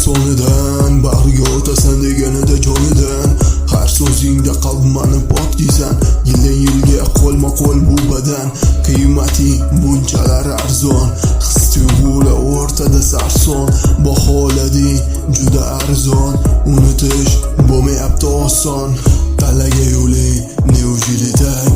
sonidan bag'riga o'tasan deganida jonidan. Har so'zingda qalbimni pok deysan. Yildan yilga qo'lma qo'l bu badan. Qiymati bunchalar arzon. His tuyg'ular o'rtada sarson. Baholading juda arzon. Unutish bo'lmayapti oson. Talaga yo'ling neujili tak.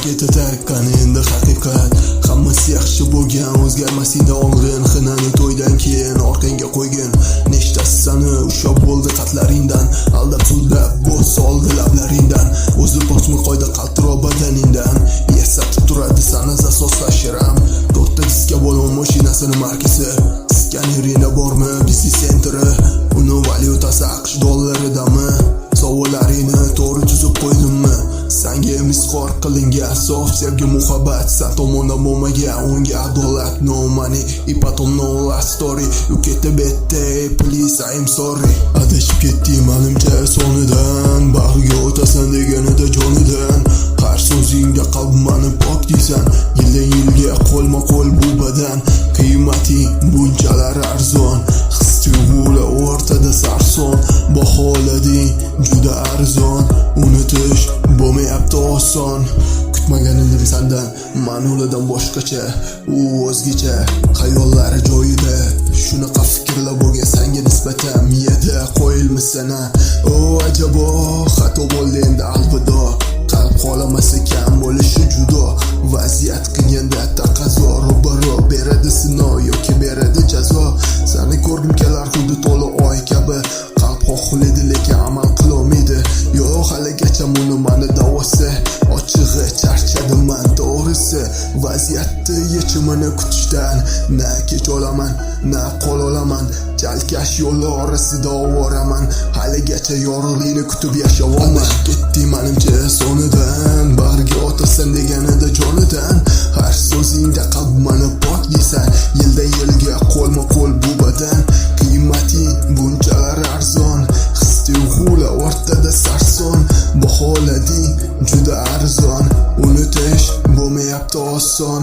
Ketatak qani endi haqiqat. Hammasi yaxshi bo'lgan o'zgarmasingda olg'in. Xinani to'ydan keyin orqangga qo'ygin. Nechtasi sani ushlab bo'ldi qatlaringdan. Aldab suldab bo'z soldi lablaringdan. O'zi bosmi qo'ydi qaltiroq badaningdan. Yasatib turadi sana asoslashiram. To'rtta diska bo'lgan mashinasini markasi. Skanerida bormi biznes sentri? Uni valyutasi AQSh dollaridami? Savollaringni to'g'ri tuzib qo'ydimmi? Sanga misqor qilingan sof sevgi muhabbat san tomondan bo'lmagan unga adolat no money ipatom no last story you get the better please I'm sorry. Adashib ketdim menimcha sonidan bag'riga o'tasan deganida jonidan. Har so'zingda qalbimni pok deysan. Yildan yilga qo'lma qo'l bu badan. Qiymati bunchalar arzon. His tuyg'ular o'rtada sarson. Baholading juda arzon. Unutish bo'lmayapti oson. Kutmagan edim sandan man ulardan boshqacha. U o'zgacha xayollari joyida. Shunaqa fikrlar bo'lgan sanga nisbatan miyada qo'yilmasana. O ajabo xato bo'ldi endi alvido. Qalb xolamasa kam bo'lishi judo. Vaziyat qilganda taqozo ro'baro beradi sinov yoki beradi jazo. Seni ko'rgim kelar xuddi to'la oy kabi. Qalb xohlaydi lekin amal qilolmaydi. Yo'q haligacha buni mani davosi. Ochig'i charchadim men to'g'risi. Vaziyatni yechimini kutishdan na kech olaman, na qol olaman. Chalkash yo'llar orasida ovoraman. Haligacha yorug'likni kutib yashayapman. Ketdim menimcha sonidan bag'riga o'tasan deganida jonidan. Har so'zingda qalbimni pok deysan. Yildan yilga qo'lma qo'l bu badan. Qiymati bunchalar arzon. His tuyg'ular o'rtada sarson. Baholading juda arzon. Unutish bo'lmayapti oson.